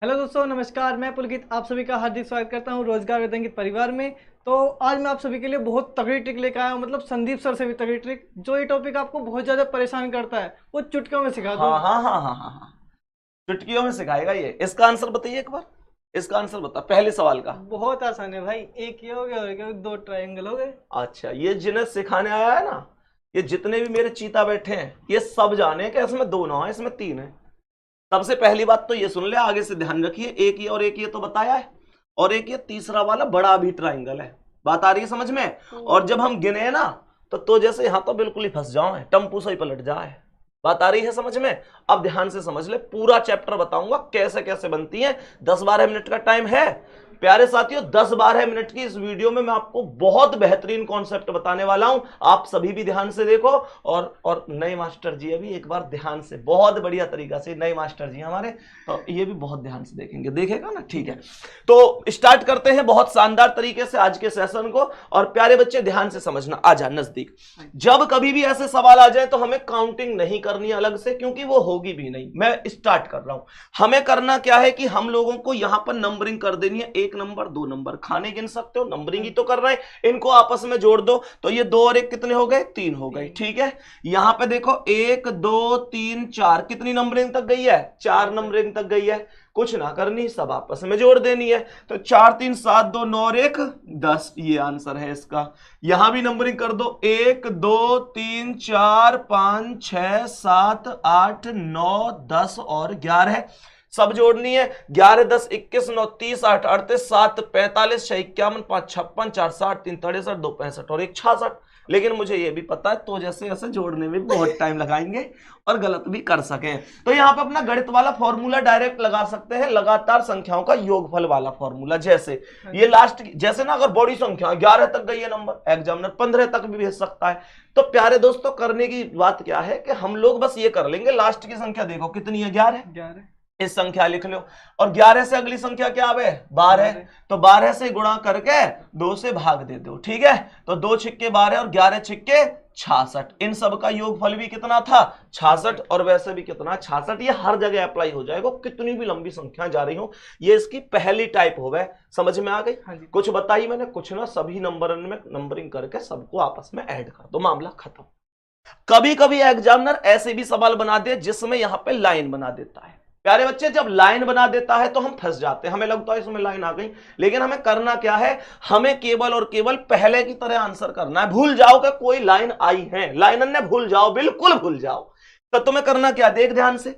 Hello दोस्तों, नमस्कार। मैं पुलकित आप सभी का हार्दिक स्वागत करता हूं रोजगार वेतनगित परिवार में। तो आज मैं आप सभी के लिए बहुत तगड़ी ट्रिक लेकर आया हूं, मतलब संदीप सर से भी तगड़ी ट्रिक। जो ये टॉपिक आपको बहुत ज़्यादा परेशान करता है वो चुटकियों में सिखा दूं। हाँ हाँ हाँ हाँ हाँ हाँ। चुटकियों में सिखाएगा ये। इसका आंसर बताइए एक बार। इसका आंसर बता पहले सवाल का। बहुत आसान है भाई। एक ये हो गया और एक दो ट्रायंगल हो गए। अच्छा, ये जिन्हें सिखाने आया है ना, ये जितने भी मेरे चीता बैठे हैं ये सब जाने कि इसमें दो ना है, इसमें तीन है। सबसे पहली बात तो ये सुन ले, आगे से ध्यान रखिए। एक ये और एक ये तो बताया है, और एक ये तीसरा वाला बड़ा भी ट्राइंगल है। बात आ रही है समझ में? और जब हम गिने ना तो जैसे यहां तो बिल्कुल ही फंस जाओ, टम्पू से ही पलट जाए। बात आ रही है समझ में? अब ध्यान से समझ ले, पूरा चैप्टर बताऊंगा कैसे कैसे बनती है। 10-12 मिनट का टाइम है प्यारे साथियों। 10-12 मिनट की इस वीडियो में मैं आपको बहुत बेहतरीन कॉन्सेप्ट बताने वाला हूं। आप सभी भी ध्यान से देखो। और नए मास्टर जी अभी एक बार ध्यान से, बहुत बढ़िया तरीका से, नए मास्टर जी हमारे, तो ये भी बहुत ध्यान से देखेंगे। देखेगा ना? ठीक है, तो स्टार्ट करते हैं बहुत शानदार तरीके से आज के सेशन को। और प्यारे बच्चे ध्यान से समझना, आ जा नजदीक। जब कभी भी ऐसे सवाल आ जाए तो हमें काउंटिंग नहीं करनी अलग से, क्योंकि वो होगी भी नहीं। मैं स्टार्ट कर रहा हूं। हमें करना क्या है कि हम लोगों को यहां पर नंबरिंग कर देनी है। 1 नंबर 2 नंबर, खाने गिन सकते हो, नंबरिंग ही तो कर रहे हैं। इनको आपस में जोड़ दो तो ये 2 और 1 कितने हो गए? 3 हो गए। ठीक है, यहां पे देखो 1 2 3 4, कितनी नंबरिंग तक गई है? 4 नंबरिंग तक गई है। कुछ ना करनी, सब आपस में जोड़ देनी है। तो 4 3 7 2 9 और 1 10, ये आंसर है इसका। यहां भी नंबरिंग कर दो, 1 2 3 4 5 6 7 8 9 10 और 11, सब जोड़नी है। 11 10 21 9 30 8 38 7 45 6 51 5 56 4 60 3 63 2 65 और 1 66। लेकिन मुझे यह भी पता है तो जैसे ऐसे जोड़ने में बहुत टाइम लगाएंगे और गलत भी कर सके। तो यहां पे अपना गणित वाला फॉर्मूला डायरेक्ट लगा सकते हैं, लगातार संख्याओं का योगफल वाला फॉर्मूला। जैसे ये लास्ट, जैसे ना, अगर बड़ी संख्या 11 तक गई है नंबर, एग्जामिनर 15 तक भी भेज सकता है। तो प्यारे दोस्तों, करने की बात क्या है कि हम लोग बस ये कर लेंगे, लास्ट की संख्या देखो कितनी है? 11। इस संख्या लिख लो, और 11 से अगली संख्या क्या आवे? 12। तो 12 से गुणा करके 2 से भाग दे दो। ठीक है, तो 2 छिक्के 12 और 11 छिक्के 66। इन सब का योगफल भी कितना था? 66। और वैसे भी कितना? 66। ये हर जगह अप्लाई हो जाएगा, कितनी भी लंबी संख्या जा रही हो। ये इसकी पहली टाइप हो गए। समझ में आ गई? कुछ बताई मैंने? कुछ ना, सभी नंबर में नंबरिंग करके सबको आपस में ऐड कर दो, मामला खत्म। कभी कभी एग्जामिनर ऐसे भी सवाल बना दे जिसमें यहां पे लाइन बना देता है। प्यारे बच्चे, जब लाइन बना देता है तो हम फंस जाते हैं, हमें लगता है इसमें लाइन आ गई। लेकिन हमें करना क्या है? हमें केवल और केवल पहले की तरह आंसर करना है। भूल जाओ कि कोई लाइन आई है, लाइन ने भूल जाओ, बिल्कुल भूल जाओ। तो तुम्हें करना क्या? देख ध्यान से,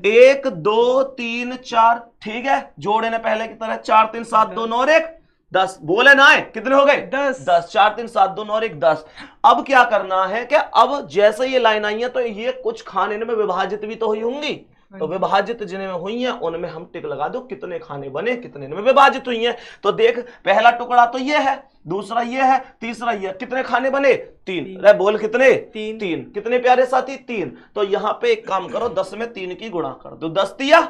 1 2 3 4, ठीक है, जोड़े ने पहले की तरह, 4 3 7 2 9 और 1 10। बोले ना है, कितने हो गए? 10। 10। 4 3 7 2 9 और 1 10। अब क्या करना है कि अब जैसे ये लाइन आई है तो ये कुछ खाने में विभाजित भी तो हुई होंगी। तो विभाजित जिन्हें में हुई हैं उनमें हम टिक लगा दो, कितने खाने बने, कितने में विभाजित हुई हैं। तो देख, पहला टुकड़ा तो ये है, दूसरा ये है, तीसरा ये है। कितने खाने बने? 3। अरे बोल कितने? 3। कितने प्यारे साथी? 3। तो यहां पे एक काम करो, 10 में 3 की गुणा कर दो, 10 तिया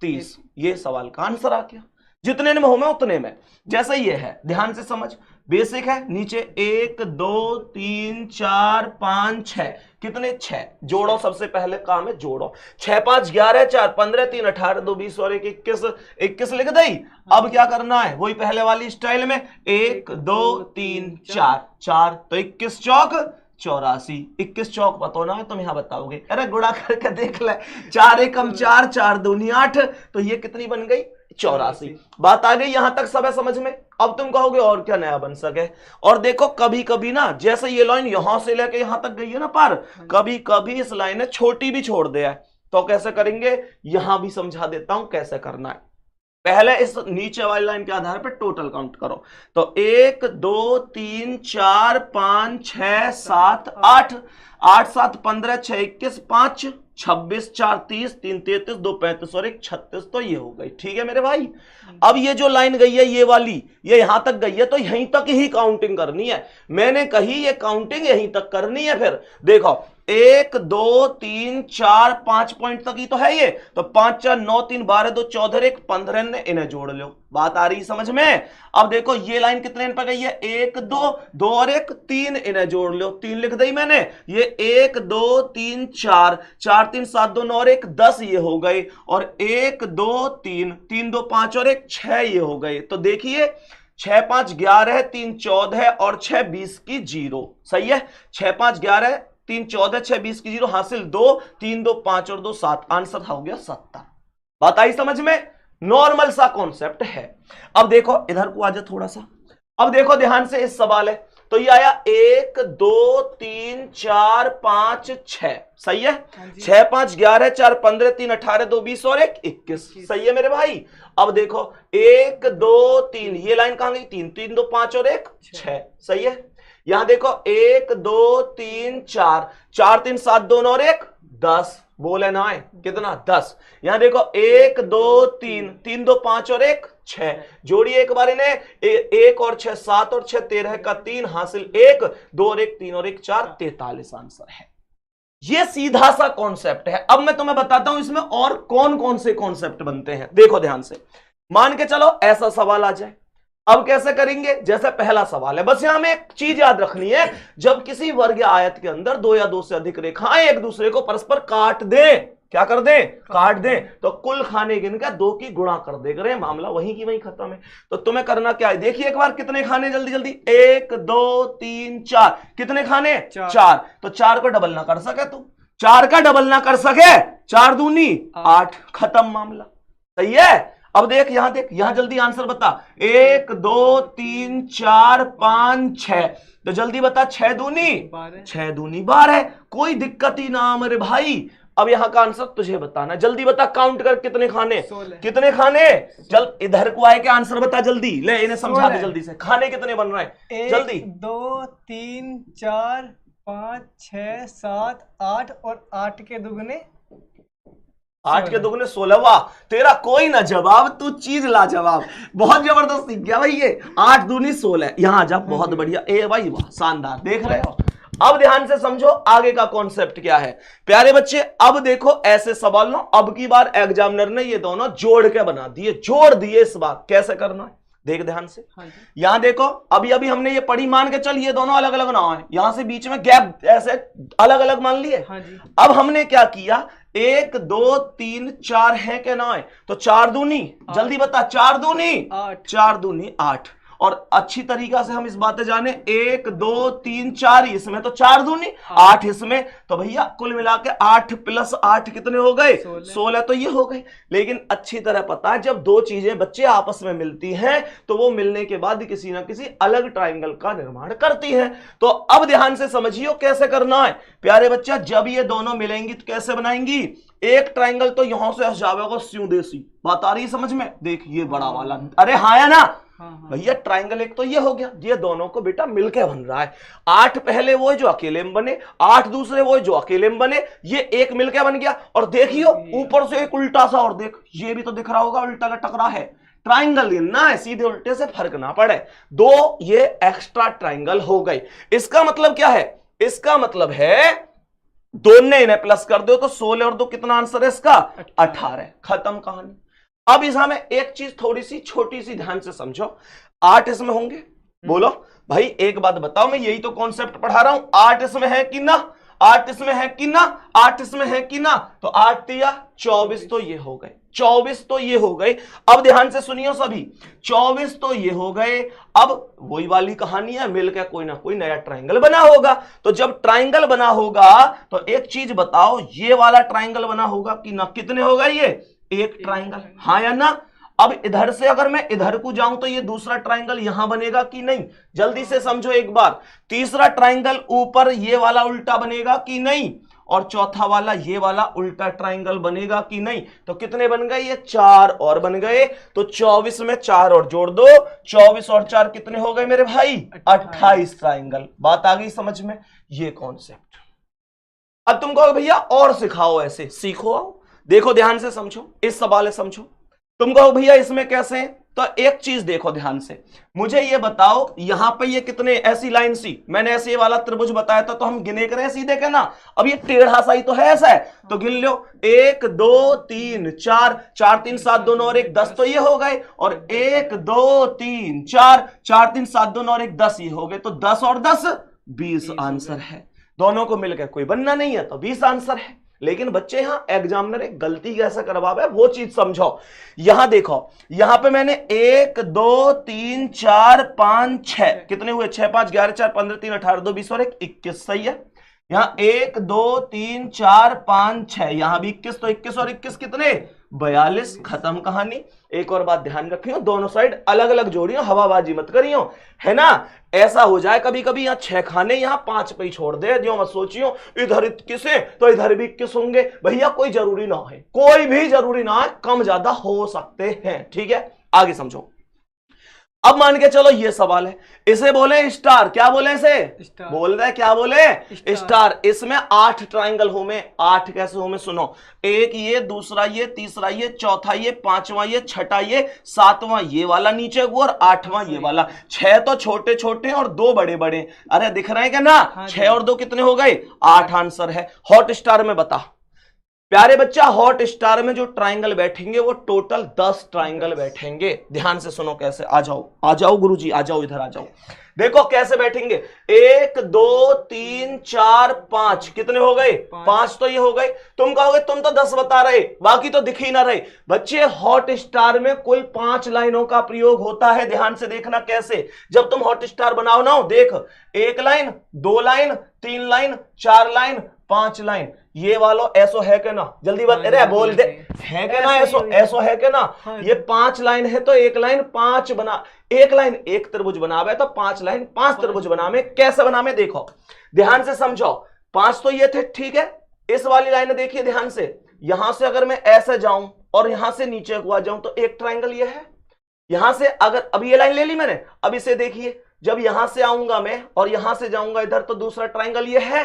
30। ये सवाल का आंसर आ गया। जितने में हो मैं उतने में। जैसे ये है, ध्यान से समझ, बेसिक है। नीचे 1 2 3 4 5 6, कितने? 6। जोड़ो, सबसे पहले काम है जोड़ो। 6 5 11 4 15 3 18 2 20 और 1 21, 21 लिख दई। अब क्या करना है? वही पहले वाली स्टाइल में, 1 2 3 4 4, तो 21 चौक 84। 21 चौक बताओ ना, तुम यहां बताओगे। अरे गुणा करके देख ले, 4 एकम 4 4 दूनी 8, तो ये कितनी बन गई? 84। बात आ गई यहां तक? सब है समझ में? अब तुम कहोगे और क्या नया बन सके। और देखो, कभी कभी ना, जैसे ये लाइन यहां से लेके यहां तक गई है ना पार, कभी कभी इस लाइन ने छोटी भी छोड़ दिया है। तो कैसे करेंगे? यहां भी समझा देता हूं कैसे करना है। पहले इस नीचे वाली लाइन के आधार पर टोटल काउंट करो। तो 1 2 3 4 5 6 7 8, 8 7 15 6 21 5 26 4 30 3 33 2 35 और 1 36। तो ये हो गई। ठीक है मेरे भाई। अब ये जो लाइन गई है ये वाली, ये यहां तक गई है, तो यहीं तक ही काउंटिंग करनी है। मैंने कही ये काउंटिंग यहीं तक करनी है। फिर देखो, 1 2 3 4 5 पॉइंट तक ही तो है ये, तो 5 4 9 3 12 2 14 1 15 ने, इन्हें जोड़ लो। बात आ रही समझ में? अब देखो ये लाइन कितने इन पर गई है, 1 2 2 और 1 3, इन्हें जोड़ लो, 3 लिख दी मैंने। ये 1 2 3 4 4 3 7 2 9 और 1 10 ये हो गए, और 1 2 3 3 2 5 और 1 6 ये हो गए। तो देखिए 6 5 11 3 14 और 6 20 की 0, सही है। 6 5 11 3 14 6 20 की 0, हासिल 2 3 2 5 और 2 7, आंसर हो गया 70। बात आई समझ में? नॉर्मल सा कॉन्सेप्ट है। अब देखो इधर को आ जाओ थोड़ा सा, अब देखो ध्यान से, इस सवाल है तो ये आया 1 2 3 4 5 6, सही है। 6 5 11 4 15 3 18 2 20 और 1 21, सही है मेरे भाई। अब देखो 1 2 3, ये लाइन कहां गई, 3 3 2 5 और 1 6, सही है। यहां देखो 1 2 3 4 4 3 7 2 और 1 10, बोले ना है कितना, 10। यहां देखो 1 2 3 3 2 5 और 1 6, जोड़िए एक बार इन्हें, 1 और 6 7 और 6 13 का 3, हासिल 1 2 और 1 3 और 1 4, 43 आंसर है। ये सीधा सा कॉन्सेप्ट है। अब मैं तुम्हें बताता हूं इसमें और कौन कौन से कॉन्सेप्ट बनते हैं। देखो ध्यान से, मान के चलो ऐसा सवाल आ जाए, अब कैसे करेंगे, जैसे पहला सवाल है, बस यहां में एक चीज याद रखनी है, जब किसी वर्ग या आयत के अंदर 2 या 2 से अधिक रेखाएं एक दूसरे को परस्पर काट दें, क्या कर दें, काट दें, तो कुल खाने गिनकर 2 की गुणा कर दे करें, मामला वहीं की वहीं खत्म है। तो तुम्हें करना क्या है, देखिए एक बार कितने खाने, जल्दी जल्दी, 1 2 3 4, कितने खाने, 4, तो 4 को डबल ना कर सके तुम, 4 का डबल ना कर सके, 4 दूनी 8, खत्म मामला, सही है। अब देख यहां देख, यहां जल्दी आंसर बता, 1 2 3 4 5 6, तो जल्दी बता, 6 दूनी 12, कोई दिक्कत ही ना मेरे भाई। अब यहां का आंसर तुझे बताना, जल्दी बता, काउंट कर कितने खाने, कितने खाने, चल इधर को आए के आंसर बता जल्दी, ले इन्हें समझा दे जल्दी से, खाने कितने बन रहे हैं जल्दी, 1 2 3 4 5 6 7 8 और 8 के दुगने 8 के दुगने 16, वाह तेरा कोई ना जवाब, तू चीज ला जवाब, बहुत जबरदस्त सीख गया भाई ये, 8 दूनी 16, यहां जा, बहुत बढ़िया, ए भाई वाह, शानदार, देख रहे हो। अब ध्यान से समझो आगे का कॉन्सेप्ट क्या है प्यारे बच्चे। अब देखो ऐसे सवाल ना, अब की बार एग्जामिनर ने ये दोनों जोड़ के बना दिए, जोड़ दिए इस बार, कैसे करना है देख ध्यान से। यहां देखो अभी अभी हमने ये पढ़ी, मान के चल ये दोनों अलग अलग ना है, यहां से बीच में गैप ऐसे अलग अलग मान लिए। अब हमने क्या किया, 1 2 3 4 है क्या ना है, तो 4 दूनी, जल्दी बता, 4 दूनी 8, 4 दूनी 8, और अच्छी तरीका से हम इस बातें जाने, 1 2 3 4 इसमें, तो 4 दूनी 8 इसमें, तो भैया कुल मिला के 8 + 8 कितने हो गए, 16, तो ये हो गए। लेकिन अच्छी तरह पता है जब 2 चीजें बच्चे आपस में मिलती हैं तो वो मिलने के बाद किसी ना किसी अलग ट्राइंगल का निर्माण करती हैं। तो अब ध्यान से समझियो कैसे करना है प्यारे बच्चा। जब ये दोनों मिलेंगी तो कैसे बनाएंगी, एक ट्राइंगल तो यहां से जाएगा स्यू देसी, बात आ रही समझ में, देख ये बड़ा वाला, अरे हाँ या ना भैया, ट्राइंगल एक तो ये हो गया, ये दोनों को बेटा मिलके बन रहा है। 8 पहले वो जो अकेले में बने, 8 दूसरे वो जो अकेले में बने, ये एक मिलके बन गया। और देखियो ऊपर से एक उल्टा सा, और देख ये भी तो दिख रहा होगा उल्टा लटक रहा है, ट्राइंगल गिनना है, सीधे उल्टे से फर्क ना पड़े, 2 ये एक्स्ट्रा ट्राइंगल हो गई। इसका मतलब क्या है, इसका मतलब है दोनों इन्हें प्लस कर दो तो 16 और 2 कितना आंसर है इसका, 18, खत्म कहानी। अब इस हमें एक चीज थोड़ी सी छोटी सी ध्यान से समझो, 8 इसमें होंगे, बोलो भाई एक बात बताओ, मैं यही तो कॉन्सेप्ट पढ़ा रहा हूं, 8 इसमें है कि ना, 8 इसमें है कि ना, 8 इसमें है कि ना, तो 8 या 24 तो ये हो गए, 24 तो ये हो गए। अब ध्यान से सुनियो सभी, 24 तो ये हो गए। अब वही वाली कहानी है, मिलकर कोई ना कोई नया ट्राइंगल बना होगा। तो जब ट्राइंगल बना होगा तो एक चीज बताओ, ये वाला ट्राइंगल बना होगा कि ना, कितने होगा ये, एक ट्राइंगल, हाँ या ना। अब इधर से अगर मैं इधर को जाऊं तो ये दूसरा ट्राइंगल यहां बनेगा कि नहीं, जल्दी से समझो एक बार। तीसरा ट्राइंगल ऊपर ये वाला उल्टा बनेगा कि नहीं, और चौथा वाला ये वाला उल्टा ट्राइंगल बनेगा कि नहीं। तो कितने बन गए, ये 4 और बन गए। तो 24 में 4 और जोड़ दो, 24 और 4 कितने हो गए मेरे भाई, 28 ट्राइंगल। बात आ गई समझ में, ये कॉन्सेप्ट। अब तुम कहो भैया और सिखाओ, ऐसे सीखो आओ, देखो ध्यान से समझो, इस सवाल समझो। तुम कहो भैया इसमें कैसे, तो एक चीज देखो ध्यान से, मुझे ये बताओ यहां पे ये कितने, ऐसी लाइन सी, मैंने ऐसे वाला त्रिभुज बताया था तो हम गिने करें सीधे के ना। अब ये टेढ़ा सा ही तो है, ऐसा है तो गिन लो, 1 2 3 4, 4 3 7 2 9 और 1 10 तो ये हो गए, और 1 2 3 4, 4 3 7 2 9 और 1 10 ये हो गए, तो 10 और 10 20 आंसर है। दोनों को मिलकर कोई बनना नहीं है तो 20 आंसर है। लेकिन बच्चे यहां एग्जामिनर एक गलती कैसे करवावे वो चीज समझो। यहां देखो, यहां पे मैंने 1 2 3 4 5 6 कितने हुए, 6 5 11 4 15 3 18 2 20 और 1 21, सही है। यहां 1 2 3 4 5 6, यहां भी 21, तो 21 और 21 कितने, 42, खत्म कहानी। एक और बात ध्यान रखियो, दोनों साइड अलग अलग जोड़ियो, हवाबाजी मत करियो, है ना। ऐसा हो जाए कभी कभी यहाँ 6 खाने यहाँ 5 पे ही छोड़ दे, जो मत सोचियो इधर 21 है तो इधर भी 21 होंगे, भैया कोई जरूरी ना है, कोई भी जरूरी ना है, कम ज्यादा हो सकते हैं, ठीक है। आगे समझो। अब मान के चलो ये सवाल है, इसे बोले स्टार, क्या बोले इसे, बोल रहे क्या बोले, स्टार। इसमें 8 ट्राइंगल हो में, 8 कैसे हो में सुनो, एक ये, दूसरा ये, तीसरा ये, चौथा ये, पांचवा ये, छठा ये, सातवां ये वाला नीचे को, और 8वां ये वाला। 6 तो छोटे छोटे और 2 बड़े बड़े, अरे दिख रहे हैं क्या ना, 6 और 2 कितने हो गए, 8 आंसर है। हॉट स्टार में बता प्यारे बच्चा, हॉट स्टार में जो ट्राइंगल बैठेंगे वो टोटल 10 ट्राइंगल बैठेंगे। ध्यान से सुनो कैसे, आ जाओ गुरुजी, आ जाओ इधर आ जाओ। देखो कैसे बैठेंगे, 1 2 3 4 5 कितने हो गए, 5 तो ये हो गए। तुम कहोगे तुम तो 10 बता रहे, बाकी तो दिख ही ना रहे। बच्चे हॉट स्टार में कुल 5 लाइनों का प्रयोग होता है। ध्यान से देखना कैसे, जब तुम हॉट स्टार बनाओ ना, देख 1 line 2 line 3 line 4 line 5 line, ये वालो ऐसो है के ना, जल्दी बात, अरे बोल दे, है के ना, ऐसो है के ना। ये 5 लाइन है तो 1 लाइन 5 बना, 1 लाइन 1 त्रिभुज बनावे तो 5 लाइन 5 त्रिभुज बनावे। कैसे बनावे देखो, ध्यान से समझो। 5 तो ये थे, ठीक है। इस वाली लाइन देखिए ध्यान से, यहां से अगर मैं ऐसे जाऊं और यहां से नीचे को आ जाऊं तो एक ट्राइंगल ये है। यहां से अगर, अब ये लाइन ले ली मैंने, अब इसे देखिए, जब यहां से आऊंगा मैं और यहां से जाऊंगा इधर तो दूसरा ट्राइंगल ये है।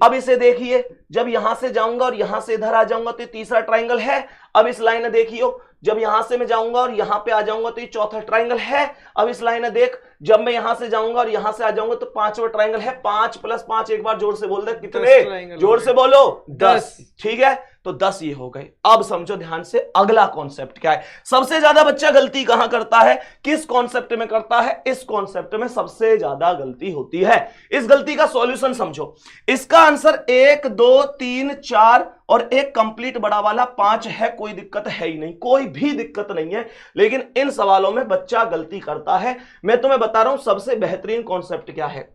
अब इसे देखिए, जब यहां से जाऊंगा और यहां से इधर आ जाऊंगा तो तीसरा ट्राइंगल है। अब इस लाइन देखियो, जब यहां से मैं जाऊंगा और यहां पे आ जाऊंगा तो ये चौथा ट्राइंगल है। अब इस लाइन देख, जब मैं यहां से जाऊंगा और यहां से आ जाऊंगा तो 5वां ट्राइंगल है। 5 + 5, एक बार जोर से बोल दे, कितने, जोर से बोलो, 10, ठीक है। तो 10 ये हो गए। अब समझो ध्यान से अगला कॉन्सेप्ट क्या है। सबसे ज्यादा बच्चा गलती कहां करता है, किस कॉन्सेप्ट में करता है, इस कॉन्सेप्ट में सबसे ज्यादा गलती होती है। इस गलती का सॉल्यूशन समझो। इसका आंसर 1 2 3 4 और एक कंप्लीट बड़ा वाला 5 है, कोई दिक्कत है ही नहीं, कोई भी दिक्कत नहीं है। लेकिन इन सवालों में बच्चा गलती करता है। मैं तुम्हें बता रहा हूं सबसे बेहतरीन कॉन्सेप्ट क्या है,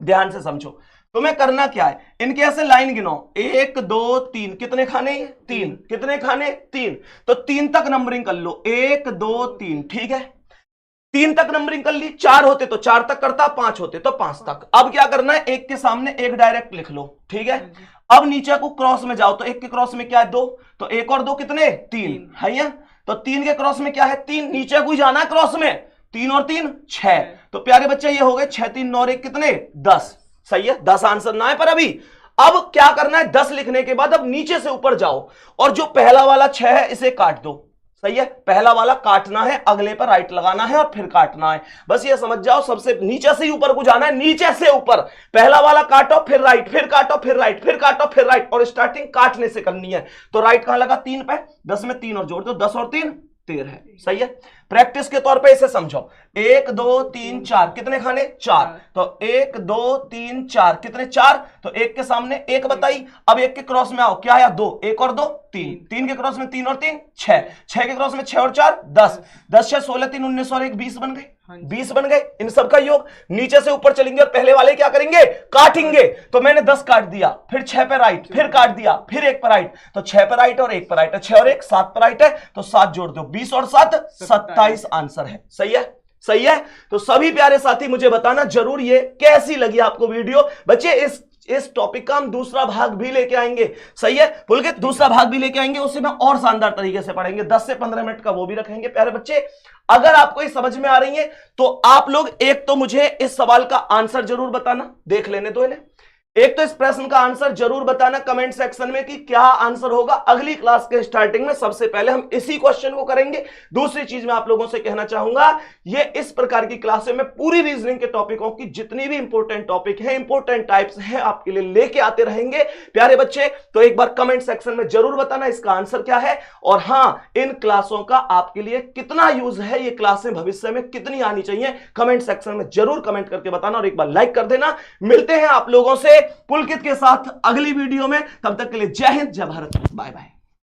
ध्यान से समझो। तुम्हें करना क्या है, इनके ऐसे लाइन गिनो, 1 2 3, कितने खाने, 3, कितने खाने, 3, तो 3 तक नंबरिंग कर लो, 1 2 3, ठीक है। 3 तक नंबरिंग कर ली, 4 होते तो 4 तक करता, 5 होते तो 5 तक। अब क्या करना है, 1 के सामने 1 डायरेक्ट लिख लो, ठीक है। अब नीचे को क्रॉस में जाओ तो 1 के क्रॉस में क्या है, 2, तो 1 और 2 कितने, 3 है ये। तो 3 के क्रॉस में क्या है, 3, नीचे को जाना क्रॉस में, 3 और 3 6। तो प्यारे बच्चे ये हो गए 6 3 9 और 1 कितने, 10, सही है। 10 आंसर ना है पर अभी। अब क्या करना है, 10 लिखने के बाद अब नीचे से ऊपर जाओ और जो पहला वाला 6 है इसे काट दो, सही है। पहला वाला काटना है, अगले पर राइट लगाना है और फिर काटना है, बस ये समझ जाओ। सबसे नीचे से ऊपर को जाना है, नीचे से ऊपर, पहला वाला काटो फिर राइट, फिर काटो फिर राइट, फिर काटो फिर राइट, और स्टार्टिंग काटने से करनी है। तो राइट कहां लगा, 3 पे, 10 में 3 और जोड़ दो, 10 और 3 13 है, सही है। प्रैक्टिस के तौर पे इसे समझो, 1 2 3 4, कितने खाने, 4, तो 1 2 3 4, कितने, 4, तो 1 के सामने 1 बताई। अब 1 के क्रॉस में आओ, क्या आया, 2, 1 और 2 3, 3 के क्रॉस में 3 और 3 6, 6 के क्रॉस में 6 और 4 10, 10 6 16 3 19 और 1 20 बन गए, 20 बन गए। इन सब का योग नीचे से ऊपर चलेंगे और पहले वाले क्या करेंगे, काटेंगे। तो मैंने 10 काट दिया, फिर 6 पे राइट, फिर काट दिया, फिर 1 पे राइट, तो 6 पे राइट और 1 पे राइट, 6 और 1 7 पे राइट है, तो 7 जोड़ दो, 20 और 7 27 आंसर है, सही है, सही है। तो सभी प्यारे साथी मुझे बताना जरूर ये कैसी लगी आपको वीडियो। बच्चे इस टॉपिक का हम दूसरा भाग भी लेके आएंगे, सही है। पुलकित दूसरा भाग भी लेके आएंगे, उससे मैं और शानदार तरीके से पढ़ेंगे, 10 से 15 मिनट का वो भी रखेंगे। प्यारे बच्चे अगर आपको ये समझ में आ रही है तो आप लोग एक तो मुझे इस सवाल का आंसर जरूर बताना, देख लेने दो इन्हें। एक तो इस प्रश्न का आंसर जरूर बताना कमेंट सेक्शन में कि क्या आंसर होगा। अगली क्लास के स्टार्टिंग में सबसे पहले हम इसी क्वेश्चन को करेंगे। दूसरी चीज मैं आप लोगों से कहना चाहूंगा, ये इस प्रकार की क्लासें में पूरी रीजनिंग के टॉपिकों की जितनी भी इंपॉर्टेंट टॉपिक है, इंपॉर्टेंट टाइप्स हैं, आपके लिए लेके आते रहेंगे प्यारे बच्चे। तो एक बार कमेंट सेक्शन में जरूर बताना इसका आंसर क्या है, और हां, इन क्लासों का आपके लिए कितना यूज है, ये क्लासें भविष्य में कितनी आनी चाहिए, कमेंट सेक्शन में जरूर कमेंट करके बताना, और एक बार लाइक कर देना। मिलते हैं आप लोगों से पुलकित के साथ अगली वीडियो में। तब तक के लिए जय हिंद, जय भारत, बाय बाय।